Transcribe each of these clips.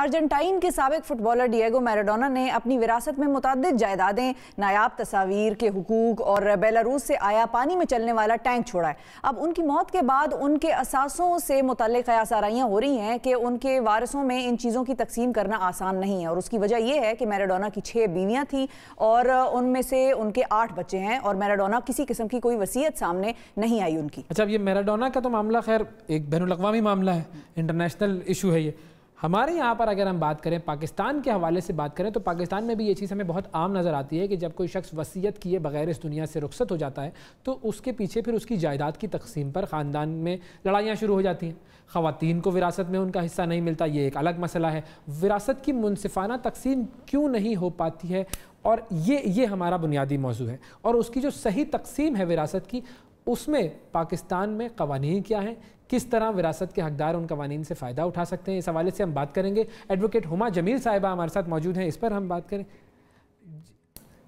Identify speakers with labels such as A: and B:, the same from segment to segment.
A: Argentine کے سابق footballer ڈیگو Maradona نے اپنی وراثت میں متعدد جائیدادیں، نایاب تصاویر کے حقوق اور بیلاروس سے آیا پانی میں چلنے والا ٹینک چھوڑا ہے۔ اب ان کی موت کے بعد ان کے اثاثوں سے متعلق قیاس آرائیاں ہو رہی ہیں کہ ان کے وارثوں میں ان چیزوں کی تقسیم کرنا آسان نہیں ہے، اور اس کی وجہ یہ ہے کہ میراڈونا کی 6 بیویاں تھیں اور ان میں سے ان کے 8 بچے ہیں، اور میراڈونا کسی قسم کی کوئی وصیت سامنے نہیں آئی ان کی۔
B: اچھا، اب یہ میراڈونا کا تو معاملہ خیر ایک بین الاقوامی معاملہ ہے، انٹرنیشنل ایشو ہے یہ۔ ہمارے یہاں پر اگر ہم بات کریں، پاکستان کے حوالے سے بات کریں، تو پاکستان میں بھی یہ چیز ہمیں بہت عام نظر آتی ہے کہ جب کوئی شخص وصیت کیے بغیر اس دنیا سے رخصت ہو جاتا ہے تو اس کے پیچھے پھر اس کی جائیداد کی تقسیم پر خاندان میں لڑائیاں شروع ہو جاتی ہیں۔ خواتین کو وراثت میں ان کا حصہ نہیں ملتا، یہ ایک الگ مسئلہ ہے۔ وراثت کی منصفانہ تقسیم کیوں نہیں ہو پاتی ہے، اور یہ ہمارا بنیادی موضوع ہے، اور اس کی جو صحیح تقسیم ہے وراثت کی، اس میں پاکستان میں قوانین کیا ہیں، کس طرح وراثت کے حقدار ان قوانین سے فائدہ اٹھا سکتے ہیں، اس حوالے سے ہم بات کریں گے۔ ایڈوکیٹ ہما جمیل صاحبہ ہمارے ساتھ موجود ہیں، اس پر ہم بات کریں۔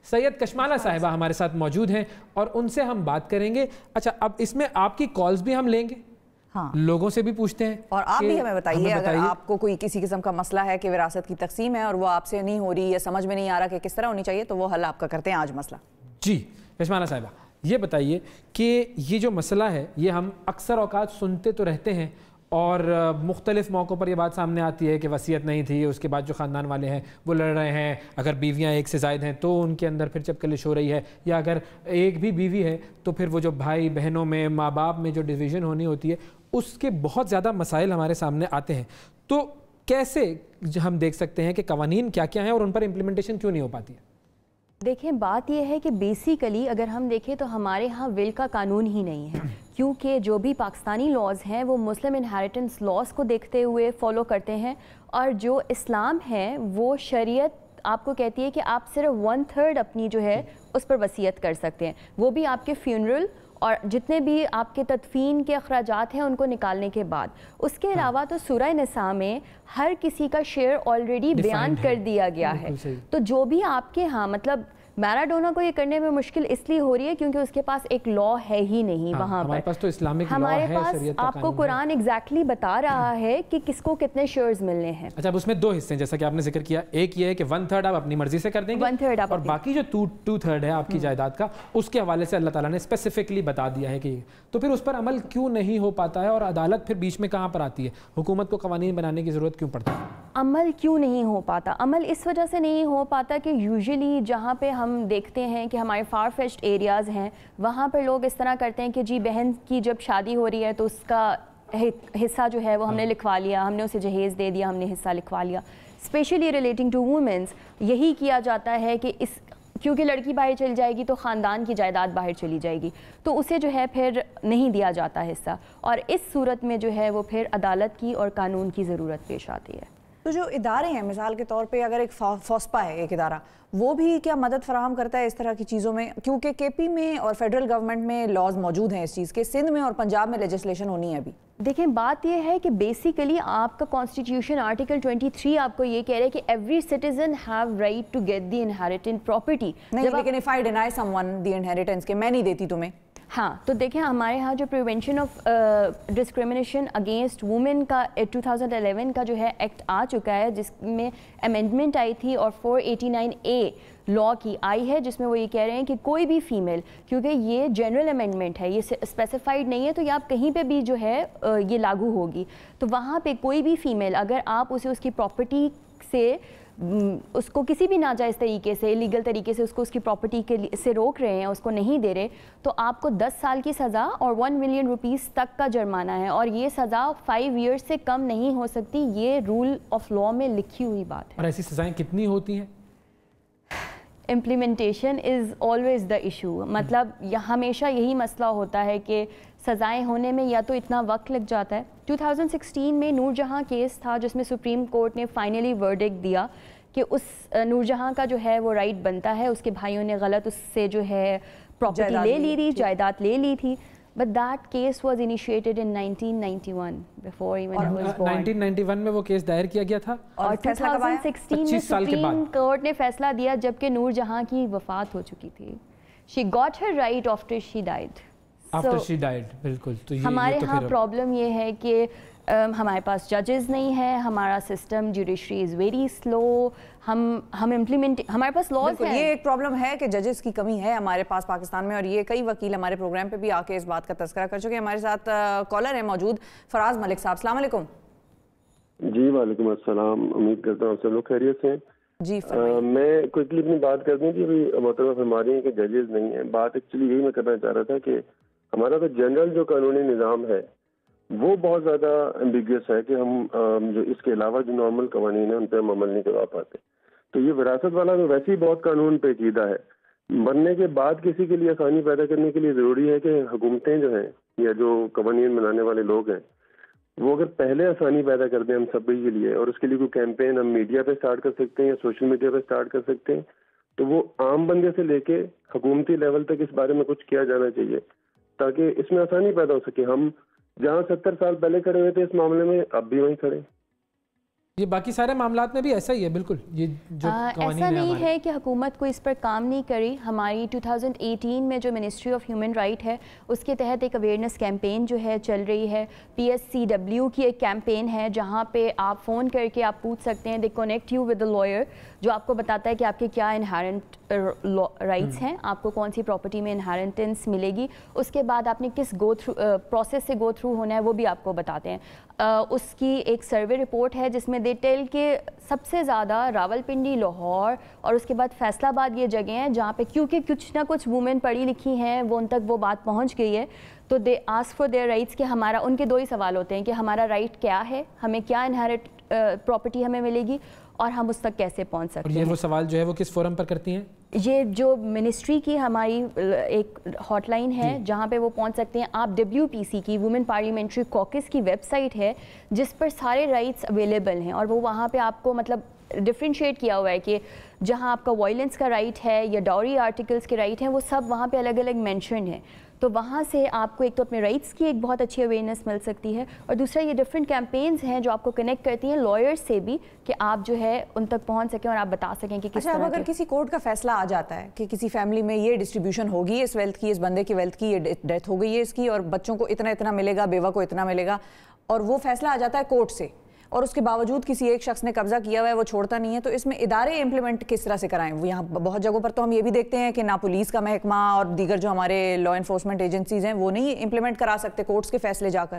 B: سید کشمالہ صاحبہ ہمارے ساتھ موجود ہیں اور ان سے ہم بات کریں گے۔ اچھا، اب اس میں آپ کی کالز بھی ہم لیں گے، لوگوں سے بھی پوچھتے ہیں،
A: اور آپ بھی ہمیں بتائیے اگر آپ کو کوئی کسی قسم کا مسئلہ ہے کہ وراثت کی تقسیم ہے اور وہ آپ سے نہیں ہو رہی یا سمجھ میں نہیں آ رہا کہ کس طرح ہونی چاہیے، تو وہ حل آپ کا کرتے ہیں آج مسئلہ۔
B: جی کشمالہ صاحبہ، یہ بتائیے کہ یہ جو مسئلہ ہے یہ ہم اکثر اوقات سنتے تو رہتے ہیں، اور مختلف موقعوں پر یہ بات سامنے آتی ہے کہ وصیت نہیں تھی، اس کے بعد جو خاندان والے ہیں وہ لڑ رہے ہیں، اگر بیویاں ایک سے زائد ہیں تو ان کے اندر پھر چپکلش ہو رہی ہے، یا اگر ایک بھی بیوی ہے تو پھر وہ جو بھائی بہنوں میں، ماں باپ میں جو ڈویژن ہونی ہوتی ہے، اس کے بہت زیادہ مسائل ہمارے سامنے آتے ہیں۔ تو کیسے ہم دیکھ سکتے ہیں کہ قوانین کیا کیا ہیں اور ان پر امپلیمنٹیشن کیوں نہیں ہو پاتی ہے؟
C: دیکھیں، بات یہ ہے کہ بیسیکلی اگر ہم دیکھیں تو ہمارے ہاں ول کا قانون ہی نہیں ہے، کیونکہ جو بھی پاکستانی لاز ہیں وہ مسلم انہیریٹنس لاز کو دیکھتے ہوئے فالو کرتے ہیں، اور جو اسلام ہے وہ شریعت آپ کو کہتی ہے کہ آپ صرف 1/3 اپنی جو ہے اس پر وصیت کر سکتے ہیں، وہ بھی آپ کے فیونرل اور جتنے بھی آپ کے تدفین کے اخراجات ہیں ان کو نکالنے کے بعد۔ اس کے علاوہ تو سورہ نساء میں ہر کسی کا شیئر آلریڈی بیان کر دیا گیا ہے، تو جو بھی آپ کے ہاں مطلب میراڈونا کو یہ کرنے میں مشکل اس لیے ہو رہی ہے کیونکہ اس کے پاس ایک لا ہے ہی نہیں وہاں پر۔
B: ہمارے پاس تو اسلامک لا ہے،
C: ہمارے پاس آپ کو قرآن ایگزیکٹلی بتا رہا ہے کہ کس کو کتنے شیئرز ملنے ہیں۔
B: اچھا، اب اس میں 2 حصے ہیں جیسا کہ آپ نے ذکر کیا، ایک یہ ہے کہ 1/3 آپ اپنی مرضی سے کر دیں گے، اور باقی جو 2/3 ہے آپ کی جائیداد کا، اس کے حوالے سے اللہ تعالیٰ نے اسپیسیفکلی بتا دیا ہے کہ تو پھر اس پر عمل کیوں نہیں ہو پاتا ہے، اور عدالت پھر بیچ میں کہاں پر آتی ہے؟ حکومت کو قوانین بنانے کی ضرورت کیوں پڑتی ہے؟
C: عمل کیوں نہیں ہو پاتا؟ عمل اس وجہ سے نہیں ہو پاتا کہ یوزلی جہاں پہ ہم دیکھتے ہیں کہ ہمارے فار فیچڈ ایریاز ہیں، وہاں پر لوگ اس طرح کرتے ہیں کہ جی بہن کی جب شادی ہو رہی ہے تو اس کا حصہ جو ہے وہ ہم نے لکھوا لیا، ہم نے اسے جہیز دے دیا، ہم نے حصہ لکھوا لیا۔ اسپیشلی ریلیٹنگ ٹو وومنس یہی کیا جاتا ہے کہ کیونکہ لڑکی باہر چل جائے گی تو خاندان کی جائیداد باہر چلی جائے گی، تو اسے جو ہے پھر نہیں دیا جاتا حصہ، اور اس صورت میں جو ہے وہ پھر عدالت کی اور قانون کی ضرورت پیش آتی ہے۔
A: تو جو ادارے ہیں، مثال کے طور پہ اگر ایک فوسپا ہے ایک ادارہ، وہ بھی کیا مدد فراہم کرتا ہے اس طرح کی چیزوں میں؟ کیونکہ کے پی میں اور فیڈرل گورنمنٹ میں لاز موجود ہیں اس چیز کے، سندھ میں اور پنجاب میں لیجسلیشن ہونی ہے ابھی۔
C: دیکھیں، بات یہ ہے کہ بیسیکلی آپ کا کانسٹیٹیوشن آرٹیکل 23 آپ کو یہ کہہ رہے ہے کہ every citizen have right to get the inherited property.
A: نہیں، لیکن if I deny someone the inheritance کہ میں نہیں دیتی تمہیں،
C: ہاں، تو دیکھیں ہمارے ہاں جو prevention of discrimination against women کا 2011 کا جو ہے ایکٹ آ چکا ہے، جس میں امینڈمنٹ آئی تھی اور 489A لا کی آئی ہے، جس میں وہ یہ کہہ رہے ہیں کہ کوئی بھی فیمیل، کیونکہ یہ جنرل امینڈمنٹ ہے، یہ اسپیسیفائڈ نہیں ہے، تو یہ آپ کہیں پہ بھی جو ہے یہ لاگو ہوگی، تو وہاں پہ کوئی بھی فیمیل اگر آپ اسے اس کی پراپرٹی سے اس کو کسی بھی ناجائز طریقے سے، لیگل طریقے سے اس کی پراپرٹی سے روک رہے ہیں، اس کو نہیں دے رہے، تو آپ کو 10 سال کی سزا اور 1 ملین روپیز تک کا جرمانہ ہے، اور یہ سزا 5 ایئرز سے کم نہیں ہو سکتی، یہ رول آف لا میں لکھی ہوئی بات ہے۔
B: اور ایسی سزائیں کتنی ہوتی ہیں؟
C: Implementation is always the issue, مطلب ہمیشہ یہی مسئلہ ہوتا ہے کہ سزائیں ہونے میں یا تو اتنا وقت لگ جاتا ہے۔ 2016 میں نور جہاں کیس تھا جس میں سپریم کورٹ نے فائنلی ورڈکٹ دیا کہ اس نور جہاں کا جو ہے وہ رائٹ بنتا ہے، اس کے بھائیوں نے غلط اس سے جو ہے پراپرٹی لے لی تھی، جائیداد لے لی تھی، but that case was initiated in 1991 before even I was born۔
B: 1991 میں وہ کیس دائر کیا گیا تھا،
C: اور 2016 میں سپریم کورٹ نے فیصلہ دیا جبکہ نور جہاں کی وفات ہو چکی تھی۔ she got her right after she died۔
B: after she died، بالکل۔ تو
C: ہمارے ہاں پرابلم یہ ہے کہ ہمارے پاس ججز نہیں ہے, ہمارا system judiciary is very slow, ہم امپلیمنٹ, ہمارے پاس لاز ہیں.
A: یہ ایک پرابلم ہے کہ ججز کی کمی ہے ہمارے پاس پاکستان میں, اور یہ کئی وکیل ہمارے پروگرام پہ بھی آ کے اس بات کا تذکرہ کر چکے ہیں. ہمارے ساتھ کالر ہیں موجود, فراز ملک صاحب, السلام علیکم.
D: جی وعلیکم السلام, امید کرتا ہوں آپ سب لوگ خیریت سے ہیں.
A: جی
D: میں کوئکلی اپنی بات کر دوں کہ ابھی محترمہ فرما رہی ہیں کہ ججز نہیں ہیں. بات ایکچولی یہی میں کرنا چاہ رہا تھا کہ ہمارا تو جنرل جو قانونی نظام ہے وہ بہت زیادہ ایمبیگیس ہے کہ ہم جو اس کے علاوہ جو نارمل قوانین ہیں ان پہ ہم عمل نہیں کروا پاتے. تو یہ وراثت والا تو ویسے ہی بہت قانون پیچیدہ ہے. بننے کے بعد کسی کے لیے آسانی پیدا کرنے کے لیے ضروری ہے کہ حکومتیں جو ہیں یا جو قوانین بنانے والے لوگ ہیں وہ اگر پہلے آسانی پیدا کر دیں ہم سبھی کے لیے, اور اس کے لیے کوئی کیمپین ہم میڈیا پہ سٹارٹ کر سکتے ہیں یا سوشل میڈیا پہ سٹارٹ کر سکتے ہیں, تو وہ عام بندے سے لے کے حکومتی لیول تک اس بارے میں کچھ کیا جانا چاہیے تاکہ اس میں آسانی پیدا ہو سکے. ہم جہاں 70 سال پہلے کھڑے ہوئے تھے اس معاملے میں اب بھی وہیں کھڑے.
B: یہ باقی سارے معاملات میں بھی ایسا ہی ہے بالکل. یہ جو
C: ایسا نہیں ہے کہ حکومت کو اس پر کام نہیں کری. ہماری 2018 میں جو منسٹری آف ہیومن رائٹ ہے اس کے تحت ایک اویئرنیس کیمپین جو ہے چل رہی ہے. PSCW کی ایک کیمپین ہے جہاں پہ آپ فون کر کے آپ پوچھ سکتے ہیں, they connect you with a lawyer جو آپ کو بتاتا ہے کہ آپ کے کیا انہیرنٹ رائٹس ہیں, آپ کو کون سی پراپرٹی میں انہیرنٹنس ملے گی, اس کے بعد آپ نے کس پروسیس سے گو تھرو ہونا ہے وہ بھی آپ کو بتاتے ہیں. اس کی ایک سروے رپورٹ ہے جس میں دے ٹیل کہ سب سے زیادہ راولپنڈی, لاہور اور اس کے بعد فیصل آباد یہ جگہیں ہیں جہاں پہ کیونکہ کچھ نہ کچھ وومن پڑھی لکھی ہیں وہ ان تک وہ بات پہنچ گئی ہے, تو they ask for their rights. کہ ہمارا ان کے دو ہی سوال ہوتے ہیں کہ ہمارا رائٹ کیا ہے, ہمیں کیا انہیرٹ پراپرٹی ہمیں ملے گی اور ہم اس تک کیسے پہنچ سکتے ہیں.
B: اور یہ وہ سوال جو ہے وہ کس فورم پر کرتی ہیں؟
C: یہ جو منسٹری کی ہماری ایک ہاٹ لائن ہے جہاں پہ وہ پہنچ سکتے ہیں. آپ WPC کی وومن پارلیمنٹری کوکس کی ویب سائٹ ہے جس پر سارے رائٹس اویلیبل ہیں, اور وہ وہاں پہ آپ کو مطلب ڈفرینشیٹ کیا ہوا ہے کہ جہاں آپ کا وائلنس کا رائٹ ہے یا ڈاوری آرٹیکلس کے رائٹ ہیں وہ سب وہاں پہ الگ الگ مینشنڈ ہیں. تو وہاں سے آپ کو ایک تو اپنے رائٹس کی ایک بہت اچھی اویئرنیس مل سکتی ہے, اور دوسرا یہ ڈفرینٹ کیمپینز ہیں جو آپ کو کنیکٹ کرتی ہیں لائرز سے بھی کہ آپ جو ہے ان تک پہنچ سکیں اور آپ بتا سکیں کہ کس طرح.
A: اگر کسی کورٹ کا فیصلہ آ جاتا ہے کہ کسی فیملی میں یہ ڈسٹریبیوشن ہوگی اس ویلتھ کی, اس بندے کی ویلتھ کی, یہ ڈیتھ ہو گئی ہے اس کی, اور بچوں کو اتنا اتنا ملے گا, بیوہ کو اتنا ملے گا, اور وہ فیصلہ آ جاتا ہے کورٹ سے, اور اس کے باوجود کسی ایک شخص نے قبضہ کیا ہوا ہے, وہ چھوڑتا نہیں ہے, تو اس میں ادارے امپلیمنٹ کس طرح سے کرائیں؟ وہ یہاں بہت جگہوں پر تو ہم یہ بھی دیکھتے ہیں کہ نہ پولیس کا محکمہ اور دیگر جو ہمارے لا انفورسمنٹ ایجنسیز ہیں وہ نہیں امپلیمنٹ کرا سکتے کورٹس کے فیصلے جا کر.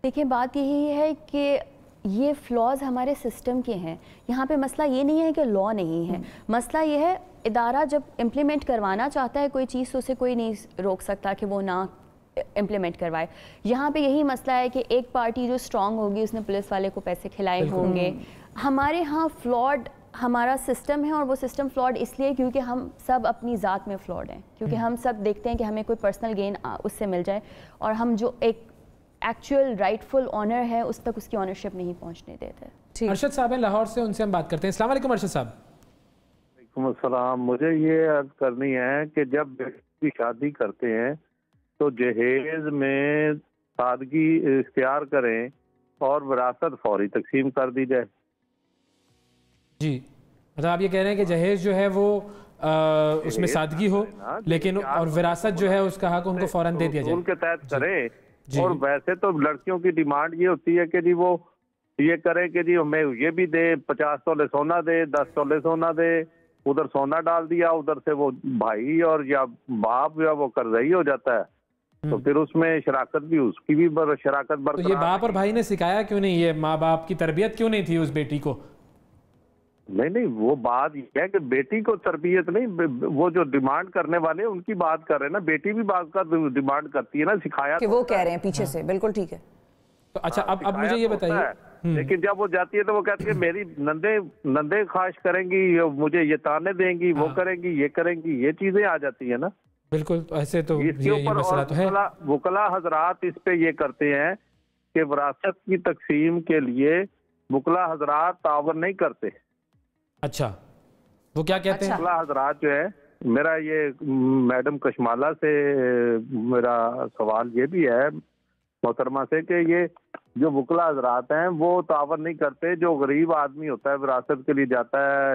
C: دیکھیں بات یہی ہے کہ یہ فلاز ہمارے سسٹم کے ہیں. یہاں پہ مسئلہ یہ نہیں ہے کہ لا نہیں ہے, مسئلہ یہ ہے ادارہ جب امپلیمنٹ کروانا چاہتا ہے کوئی چیز تو اسے کوئی نہیں روک سکتا کہ وہ نہ امپلیمنٹ کروائے. یہاں پہ یہی مسئلہ ہے کہ ایک پارٹی جو اسٹرانگ ہوگی اس نے پولیس والے کو پیسے کھلائے ہوں گے. ہمارے ہاں فلاڈ ہمارا سسٹم ہے, اور وہ سسٹم فلاڈ اس لیے کیونکہ ہم سب اپنی ذات میں فلاڈ ہیں, کیونکہ ہم سب دیکھتے ہیں کہ ہمیں کوئی پرسنل گین اس سے مل جائے, اور ہم جو ایک ایکچوئل رائٹ فل آنر ہے اس تک اس کی آنرشپ نہیں پہنچنے دیتے.
B: ارشد صاحب ہیں لاہور سے, ان سے ہم بات کرتے ہیں. السلام علیکم ارشد صاحب.
E: وعلیکم السلام. مجھے یہ عرض کرنی ہے کہ جب بیٹی کی شادی کرتے ہیں تو جہیز میں سادگی اختیار کریں اور وراثت فوری تقسیم کر دی جائے.
B: جی مطلب آپ یہ کہہ رہے ہیں کہ جہیز جو ہے وہ اس میں سادگی ہو, لیکن اور وراثت جو ہے اس کا حق ان کو فوراً دے دیا جائے.
E: ان کے تحت کریں. اور ویسے تو لڑکیوں کی ڈیمانڈ یہ ہوتی ہے کہ جی وہ یہ کرے کہ جی ہمیں یہ بھی دے, 50 تولے سونا دے, 10 تولے سونا دے. ادھر سونا ڈال دیا, ادھر سے وہ بھائی اور یا باپ یا وہ قرضائی ہو جاتا ہے, تو پھر اس میں شراکت بھی اس کی بھی شراکت برقرار.
B: تو یہ باپ اور بھائی نے سکھایا کیوں نہیں, یہ ماں باپ کی تربیت کیوں نہیں تھی اس بیٹی کو؟
E: نہیں وہ بات یہ ہے کہ بیٹی کو تربیت نہیں, وہ جو ڈیمانڈ کرنے والے ان کی بات کر رہے ہیں نا. بیٹی بھی بات کا ڈیمانڈ کرتی ہے نا, سکھایا
A: کہ وہ کہہ رہے ہیں پیچھے سے. بالکل ٹھیک ہے.
B: تو اچھا اب مجھے یہ بتائیے,
E: لیکن جب وہ جاتی ہے تو وہ کہتی ہے میری نندے خواہش کریں گی, مجھے یہ تانے دیں گی, وہ کریں گی, یہ کریں گی, یہ چیزیں آ جاتی ہیں نا.
B: بالکل. ایسے تو یہ مسئلہ تو ہے.
E: وکلا حضرات اس پہ یہ کرتے ہیں کہ وراثت کی تقسیم کے لیے وکلا حضرات تعاون نہیں کرتے.
B: اچھا وہ کیا کہتے ہیں؟
E: وکلا حضرات جو ہے, میرا یہ میڈم کشمالہ سے میرا سوال یہ بھی ہے محترمہ سے کہ یہ جو وکلا حضرات ہیں وہ تعاون نہیں کرتے. جو غریب آدمی ہوتا ہے وراثت کے لیے جاتا ہے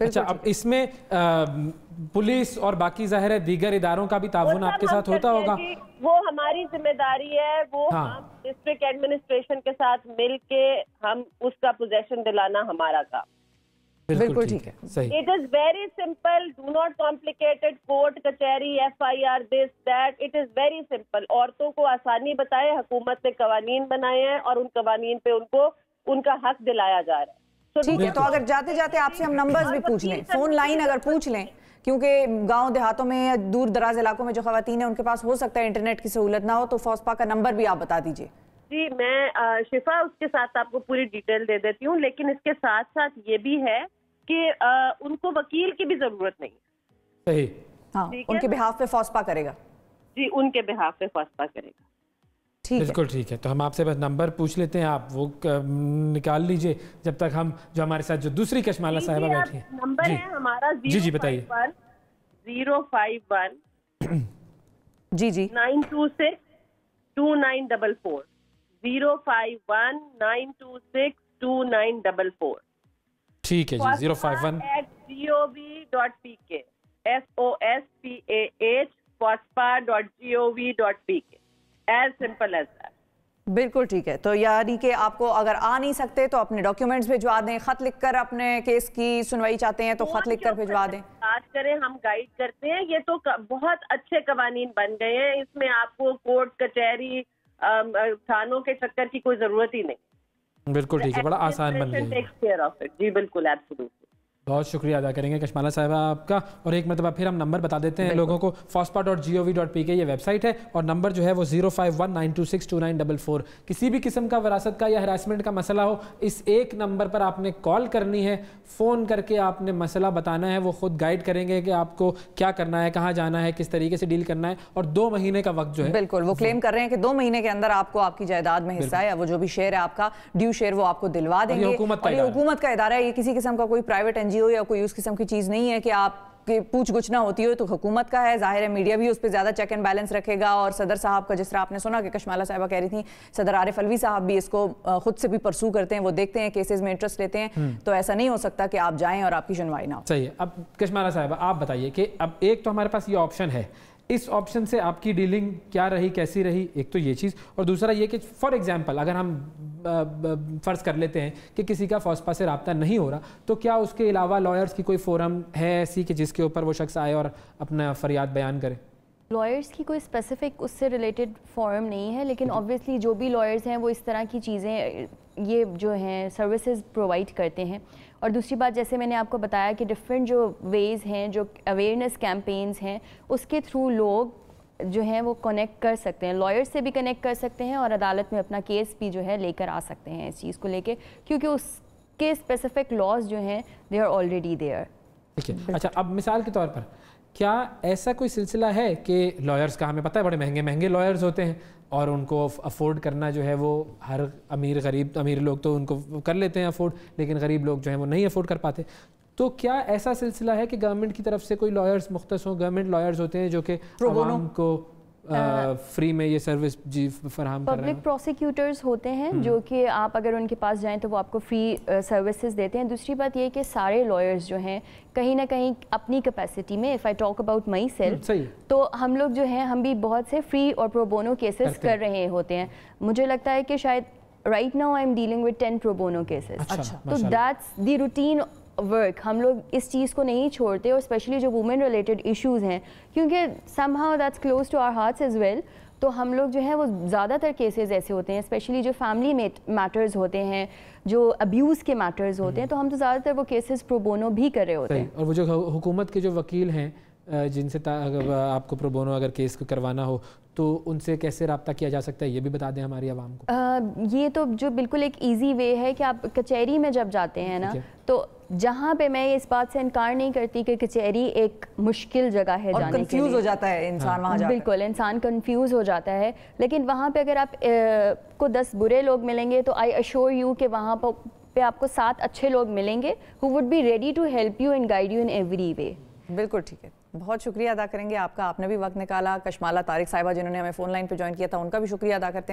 B: اچھا, اب اس میں پولیس اور باقی ظاہر ہے دیگر اداروں کا بھی تعاون آپ کے ساتھ ہوتا ہوگا؟
F: وہ ہماری ذمہ داری ہے, وہ ہم ڈسٹرکٹ ایڈمنسٹریشن کے ساتھ مل کے ہم اس کا پوزیشن دلانا ہمارا کام.
B: بالکل ٹھیک ہے, صحیح.
F: It is very simple, do not complicate it, court, کچہری, FIR, this, that, it is very simple. عورتوں کو آسانی بتائے, حکومت نے قوانین بنائے ہیں اور ان قوانین پہ ان کو ان کا حق دلایا جا رہا ہے.
A: ٹھیک ہے, تو اگر جاتے جاتے آپ سے ہم نمبرز بھی پوچھ لیں, فون لائن اگر پوچھ لیں, کیونکہ گاؤں دیہاتوں میں یا دور دراز علاقوں میں جو خواتین ہیں ان کے پاس ہو سکتا ہے انٹرنیٹ کی سہولت نہ ہو, تو فوسپا کا نمبر بھی آپ بتا دیجئے.
F: جی, میں شفا اس کے ساتھ آپ کو پوری ڈیٹیل دے دیتی ہوں, لیکن اس کے ساتھ ساتھ یہ بھی ہے کہ ان کو وکیل کی بھی ضرورت نہیں.
B: صحیح.
A: ہاں, ان کے بہاف پہ فوسپا کرے گا. جی,
F: ان کے بہاف پہ فوسپا کرے گا.
B: بالکل ٹھیک ہے, تو ہم آپ سے بس نمبر پوچھ لیتے ہیں, آپ وہ نکال لیجئے جب تک ہم جو ہمارے ساتھ جو دوسری کشمالہ صاحبہ بیٹھی ہیں.
F: نمبر ہے ہمارا 051
A: جی جی
F: 926 2944 051 926 2944.
B: ٹھیک ہے جی, 051
F: gov.pk SOSPAH fospa.gov.pk, as simple as that.
A: بالکل ٹھیک ہے. تو یعنی کہ آپ کو اگر آ نہیں سکتے تو اپنے ڈاکیومنٹس بھجوا دیں, خط لکھ کر اپنے کیس کی سنوائی چاہتے ہیں تو خط لکھ کر بھجوا دیں.
F: بات کریں, ہم گائیڈ کرتے ہیں. یہ تو بہت اچھے قوانین بن گئے ہیں, اس میں آپ کو کورٹ کچہری تھانوں کے چکر کی کوئی ضرورت ہی نہیں.
B: بالکل ٹھیک ہے, بڑا آسان بن گئی ہے.
F: جی بالکل, ایبسولوٹلی.
B: بہت شکریہ ادا کریں گے کشمالہ صاحبہ آپ کا. اور ایک مرتبہ پھر ہم نمبر بتا دیتے ہیں لوگوں کو. fospa.gov.pk یہ ویب سائٹ ہے, اور نمبر جو ہے وہ 051926294. کسی بھی قسم کا وراثت کا یا ہراسمنٹ کا مسئلہ ہو, اس ایک نمبر پر آپ نے کال کرنی ہے, فون کر کے آپ نے مسئلہ بتانا ہے. وہ خود گائیڈ کریں گے کہ آپ کو کیا کرنا ہے, کہاں جانا ہے, کس طریقے سے ڈیل کرنا ہے. اور 2 مہینے کا وقت جو ہے,
A: بالکل وہ کلیم کر رہے ہیں کہ 2 مہینے کے اندر آپ کو آپ کی جائیداد میں حصہ ہے, وہ جو بھی شیئر ہے آپ کا ڈیو شیئر وہ آپ کو دلوا دیں گے. اور یہ حکومت کا ادارہ ہے, یہ کسی قسم کا کوئی پرائیویٹ NGO یا کوئی اس قسم کی چیز نہیں ہے کہ آپ کی پوچھ گچھ نہ ہوتی ہو. تو حکومت کا ہے, ظاہر ہے میڈیا بھی اس پہ زیادہ چیک اینڈ بیلنس رکھے گا. اور صدر صاحب کا, جس طرح آپ نے سنا کہ کشمالہ صاحبہ کہہ رہی تھیں, صدر عارف الوی صاحب بھی اس کو خود سے بھی پرسو کرتے ہیں, وہ دیکھتے ہیں کیسز میں انٹرسٹ لیتے ہیں. تو ایسا نہیں ہو سکتا کہ آپ جائیں اور آپ کی سنوائی نہ ہو.
B: صحیح ہے. اب کشمالہ صاحبہ آپ بتائیے کہ اب ایک تو ہمارے پاس یہ آپشن ہے, اس آپشن سے آپ کی ڈیلنگ کیا رہی, کیسی رہی, ایک تو یہ چیز. اور دوسرا یہ کہ فار ایگزامپل اگر ہم فرض کر لیتے ہیں کہ کسی کا فوسپا سے رابطہ نہیں ہو رہا, تو کیا اس کے علاوہ لائرز کی کوئی فورم ہے ایسی کہ جس کے اوپر وہ شخص آئے اور اپنا فریاد بیان کرے؟
C: لائرز کی کوئی اسپیسیفک اس سے ریلیٹڈ فورم نہیں ہے, لیکن آبویسلی جو بھی لائرز ہیں وہ اس طرح کی چیزیں یہ جو ہیں سروسز پرووائڈ کرتے ہیں. اور دوسری بات, جیسے میں نے آپ کو بتایا کہ ڈفرینٹ جو ویز ہیں, جو اویئرنیس کیمپینز ہیں, اس کے تھرو لوگ جو ہیں وہ کنیکٹ کر سکتے ہیں, لائر سے بھی کنیکٹ کر سکتے ہیں, اور عدالت میں اپنا کیس بھی جو ہے لے کر آ سکتے ہیں اس چیز کو لے کے, کیونکہ اس کے اسپیسیفک لاز جو ہیں دے آر آلریڈی دیئر.
B: ٹھیک ہے. اچھا, اب مثال کے طور پر کیا ایسا کوئی سلسلہ ہے کہ لائرز کا, ہمیں پتہ ہے بڑے مہنگے مہنگے لائرز ہوتے ہیں اور ان کو افورڈ کرنا جو ہے وہ ہر امیر لوگ تو ان کو کر لیتے ہیں افورڈ, لیکن غریب لوگ جو ہیں وہ نہیں افورڈ کر پاتے. تو کیا ایسا سلسلہ ہے کہ گورنمنٹ کی طرف سے کوئی لائرز مختص ہوں, گورنمنٹ لائرز ہوتے ہیں جو کہ عوام کو فری میں یہ سروس جی فراہم کر رہے ہیں؟
C: پبلک پروسیکیوٹرز ہوتے ہیں جو کہ آپ اگر ان کے پاس جائیں تو وہ آپ کو فری سروسز دیتے ہیں. دوسری بات یہ کہ سارے لائرز جو ہیں کہیں نہ کہیں اپنی کیپیسٹی میں, if I talk about my self, تو ہم لوگ جو ہیں ہم بھی بہت سے فری اور پرو بونو کیسز کر رہے ہوتے ہیں. مجھے لگتا ہے کہ شاید right now I am dealing with 10 pro Bono cases. تو دیٹس دی روٹین ورک. ہم لوگ اس چیز کو نہیں چھوڑتے, اور اسپیشلی جو وومن ریلیٹڈ ایشوز ہیں, کیونکہ somehow that's close to our hearts as well. تو ہم لوگ جو ہیں وہ زیادہ تر کیسز ایسے ہوتے ہیں, اسپیشلی جو فیملی میٹرز ہوتے ہیں, جو ابیوز کے میٹرز ہوتے ہیں, تو ہم تو زیادہ تر وہ کیسز پرو بونو بھی کر رہے ہوتے ہیں.
B: اور وہ جو حکومت کے جو وکیل ہیں جن سے آپ کو پرو بونو اگر کیس کو کروانا ہو, تو ان سے کیسے رابطہ کیا جا سکتا ہے, یہ بھی بتا دیں ہماری عوام کو.
C: یہ تو جو بالکل ایک ایزی وے ہے کہ آپ کچہری میں جب جاتے ہیں نا, تو جہاں پہ میں اس بات سے انکار نہیں کرتی کہ کچہری ایک مشکل جگہ ہے جانے کے لیے,
A: کنفیوز ہو جاتا ہے انسان وہاں جا کر.
C: بالکل انسان کنفیوز ہو جاتا ہے, لیکن وہاں پہ اگر آپ کو 10 برے لوگ ملیں گے تو آئی ایشور یو کہ وہاں پہ آپ کو 7 اچھے لوگ ملیں گے who would be ready to help you and guide you in every way.
A: بالکل ٹھیک ہے. بہت شکریہ ادا کریں گے آپ کا, آپ نے بھی وقت نکالا. کشمالہ طارق صاحبہ جنہوں نے ہمیں فون لائن پہ جوائن کیا تھا, ان کا بھی شکریہ ادا کرتے ہیں.